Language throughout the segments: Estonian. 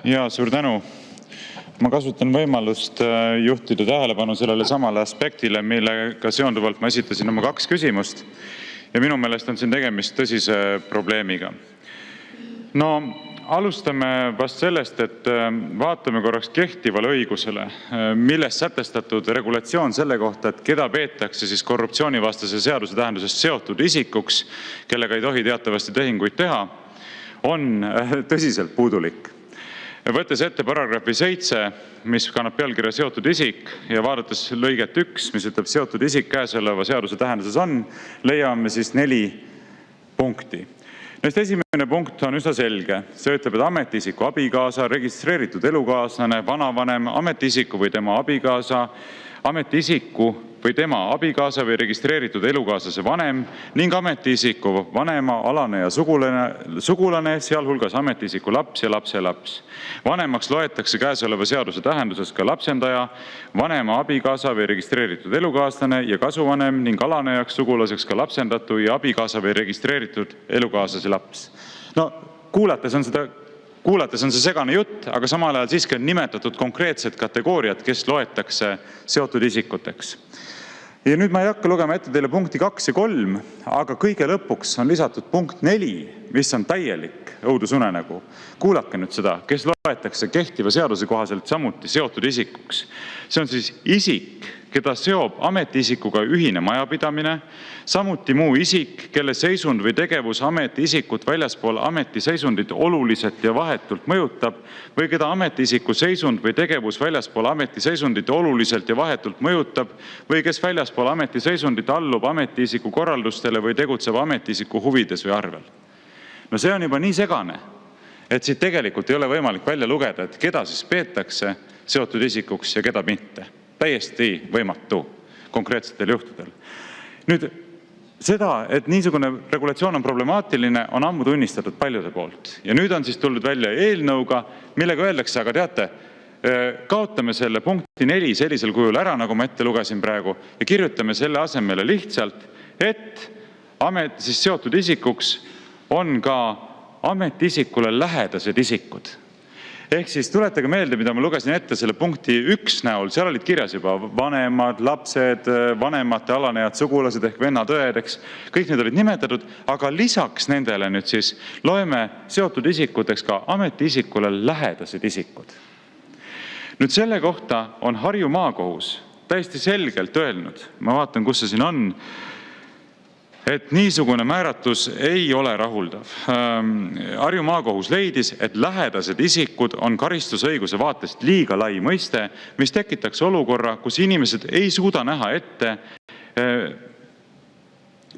Jaa, suur tänu! Ma kasutan võimalust juhtida tähelepanu sellele samale aspektile, millega seonduvalt ma esitasin oma 2 küsimust. Ja minu meelest on siin tegemist tõsise probleemiga. No, alustame vast sellest, et vaatame korraks kehtivale õigusele, milles sätestatud regulatsioon selle kohta, et keda peetakse siis korruptsioonivastase seaduse tähenduses seotud isikuks, kellega ei tohi teatavasti tehinguid teha, on tõsiselt puudulik. Võttes ette paragrahvi 7, mis kannab pealkirja seotud isik, ja vaadates lõiget 1, mis ütleb seotud isik käesoleva seaduse tähenduses on, leiame siis 4 punkti. Neist esimene punkt on üsna selge. See ütleb, et ametiisiku abikaasa, registreeritud elukaaslane, vanavanem, ametiisiku või tema abikaasa, ametiisiku või tema abikaasa või registreeritud elukaaslase vanem ning ametiisiku vanema, alane ja sugulane, sealhulgas ametiisiku laps ja lapselaps. Vanemaks loetakse käesoleva seaduse tähenduses ka lapsendaja, vanema abikaasa või registreeritud elukaaslane ja kasuvanem ning alanejaks sugulaseks ka lapsendatu ja abikaasa või registreeritud elukaaslase laps. No, kuulates on see segane jutt, aga samal ajal siiski on nimetatud konkreetsed kategooriad, kes loetakse seotud isikuteks. Ja nüüd ma ei hakka lugema ette teile punkti 2 ja 3, aga kõige lõpuks on lisatud punkt 4, mis on täielik õudusunenägu. Kuulake nüüd seda, kes loetakse kehtiva seaduse kohaselt samuti seotud isikuks. See on siis isik, keda seob ametiisikuga ühine majapidamine, samuti muu isik, kelle seisund või tegevus ametiisikut väljaspool ametiseisundit oluliselt ja vahetult mõjutab või keda ametiisiku seisund või tegevus väljaspool ametiseisundit oluliselt ja vahetult mõjutab või kes väljaspool ametiseisundit allub ametiisiku korraldustele või tegutseb ametiisiku huvides või arvel. No see on juba nii segane, et siit tegelikult ei ole võimalik välja lugeda, et keda siis peetakse seotud isikuks ja keda mitte. Täiesti võimatu konkreetsetel juhtudel. Nüüd seda, et niisugune regulatsioon on problemaatiline, on ammu tunnistatud paljude poolt. Ja nüüd on siis tulnud välja eelnõuga, millega öeldakse, aga teate, kaotame selle punkti 4 sellisel kujul ära, nagu ma ette lugesin praegu, ja kirjutame selle asemele lihtsalt, et siis seotud isikuks on ka ametiisikule lähedased isikud. Ehk siis tuletage meelde, mida ma lugesin ette selle punkti 1 näol. Seal olid kirjas juba vanemad, lapsed, vanemate alanejad sugulased ehk vennad, õedeks. Kõik need olid nimetatud, aga lisaks nendele nüüd siis loeme seotud isikuteks ka ametiisikule lähedased isikud. Nüüd selle kohta on Harju Maakohus täiesti selgelt öelnud, ma vaatan, kus see siin on, et niisugune määratus ei ole rahuldav. Harju Maakohus leidis, et lähedased isikud on karistusõiguse vaatest liiga lai mõiste, mis tekitaks olukorra, kus inimesed ei suuda näha ette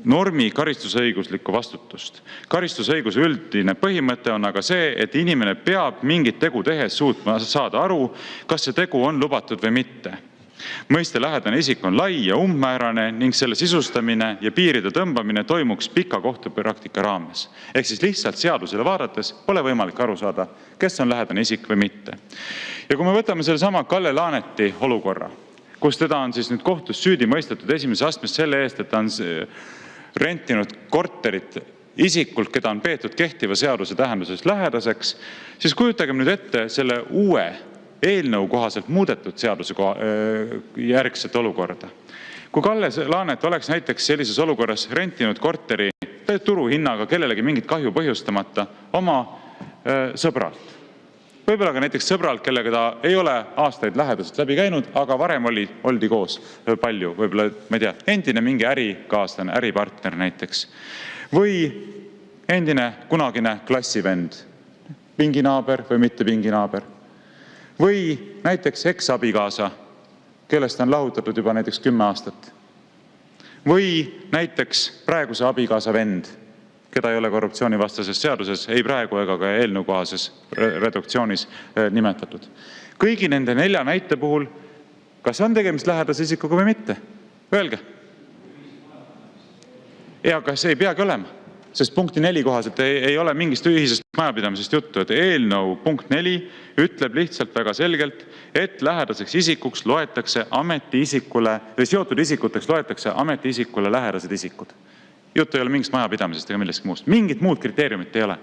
normi karistusõiguslikku vastutust. Karistusõiguse üldine põhimõte on aga see, et inimene peab mingit tegu tehes suutma saada aru, kas see tegu on lubatud või mitte. Mõiste lähedane isik on lai ja umbmäärane ning selle sisustamine ja piiride tõmbamine toimuks pika kohtupraktika raames. Ehk siis lihtsalt seadusele vaadates pole võimalik aru saada, kes on lähedane isik või mitte. Ja kui me võtame selle sama Kalle Laaneti olukorra, kus teda on siis nüüd kohtus süüdi mõistetud esimeses astmes selle eest, et ta on rentinud korterit isikult, keda on peetud kehtiva seaduse tähenduses lähedaseks, siis kujutagem nüüd ette selle uue eelnõu kohaselt muudetud seaduse järgset olukorda. Kui Kalle Laanet oleks näiteks sellises olukorras rentinud korteri turuhinnaga kellelegi mingit kahju põhjustamata oma sõbralt. Võib-olla ka näiteks sõbralt, kellega ta ei ole aastaid lähedaselt läbi käinud, aga varem oldi koos palju. Võib-olla, ma ei tea, endine mingi ärikaaslane, äripartner näiteks. Või endine kunagine klassivend, pinginaaber või mitte pinginaaber. Või näiteks eksabikaasa, kellest on lahutatud juba näiteks 10 aastat. Või näiteks praeguse abikaasa vend, keda ei ole korruptsioonivastases seaduses, ei praegu ega ka eelnõukohases redaktsioonis nimetatud. Kõigi nende 4 näite puhul, kas on tegemist lähedase isikuga või mitte? Öelge. Ja kas ei peagi olema? Sest punkti 4 kohaselt ei ole mingist ühisest majapidamisest juttu, et eelnõu punkt 4 ütleb lihtsalt väga selgelt, et lähedaseks isikuks loetakse ametiisikule või seotud isikuteks loetakse ametiisikule lähedased isikud. Jutt ei ole mingist majapidamisest ega millestki muust. Mingit muud kriteeriumit ei ole.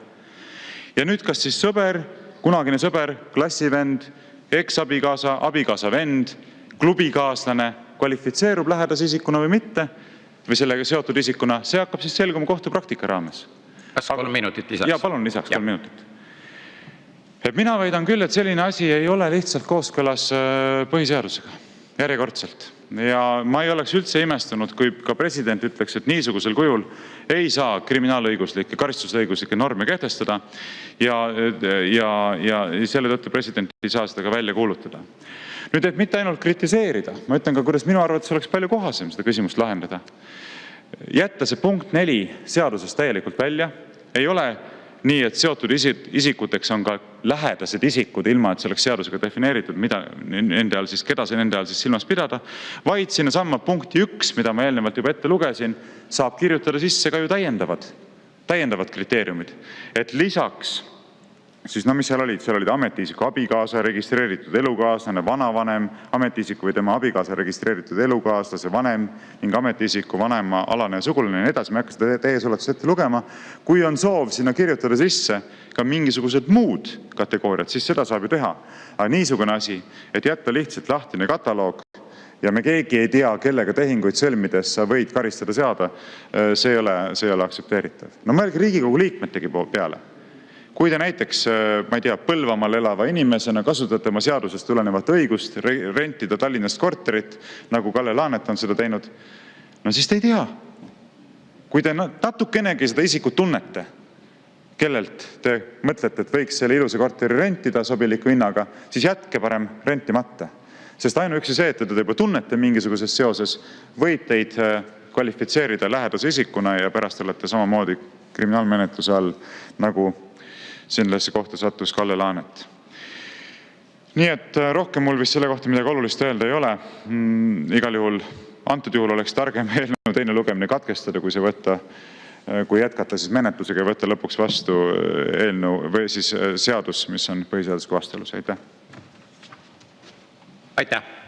Ja nüüd kas siis sõber, kunagine sõber, klassivend, eksabikaasa, abikaasa vend, klubikaaslane kvalifitseerub lähedase isikuna või mitte, või sellega seotud isikuna, see hakkab siis selguma kohtupraktika raames. Kas 3 minutit lisaks? Ja palun lisaks 3 minutit. Et mina väidan küll, et selline asi ei ole lihtsalt kooskõlas põhiseadusega, järjekordselt. Ja ma ei oleks üldse imestunud, kui ka president ütleks, et niisugusel kujul ei saa kriminaalõiguslikke, karistusõiguslikke norme kehtestada ja selle tõttu president ei saa seda ka välja kuulutada. Nüüd, et mitte ainult kritiseerida, ma ütlen ka, kuidas minu arvates oleks palju kohasem seda küsimust lahendada. Jätta see punkt 4 seadusest täielikult välja, ei ole nii, et seotud isikuteks on ka lähedased isikud, ilma et see oleks seadusega defineeritud, keda see nende all siis silmas pidada, vaid sinna samma punkti 1, mida ma eelnevalt juba ette lugesin, saab kirjutada sisse ka ju täiendavad kriteeriumid. Et lisaks, siis mis seal olid? Seal olid ametiisiku abikaasa, registreeritud elukaaslane, vanavanem, ametiisiku või tema abikaasa registreeritud elukaaslase vanem ning ametiisiku vanema alane ja sugulane ja nii edasi. Ma ei hakka seda täies ulatuses ette lugema. Kui on soov sinna kirjutada sisse ka mingisugused muud kategooriad, siis seda saab ju teha. Aga niisugune asi, et jätta lihtsalt lahtine kataloog ja me keegi ei tea, kellega tehinguid sõlmides sa võid karistada seada, see ei ole aktsepteeritav. No mõelge Riigikogu liikmetegi peale. Kui te näiteks, ma ei tea, Põlvamaal elava inimesena kasutate oma seadusest tulenevat õigust rentida Tallinnast korterit, nagu Kalle Laanet on seda teinud, no siis te ei tea. Kui te natukenegi seda isikut tunnete, kellelt te mõtlete, et võiks selle ilusa korteri rentida sobiliku hinnaga, siis jätke parem rentimata. Sest ainuüksi see, et te juba tunnete mingisuguses seoses, võib teid kvalifitseerida lähedase isikuna ja pärast olete samamoodi kriminaalmenetluse all, nagu sellesse kohta sattus Kalle Laanet. Nii et rohkem mul vist selle kohta midagi olulist öelda ei ole. Igal juhul, antud juhul oleks targem eelnõu teine lugemine katkestada, kui jätkata siis menetlusega ja võtta lõpuks vastu eelnõu või siis seadus, mis on põhiseadusega vastuolus. Aitäh! Aitäh!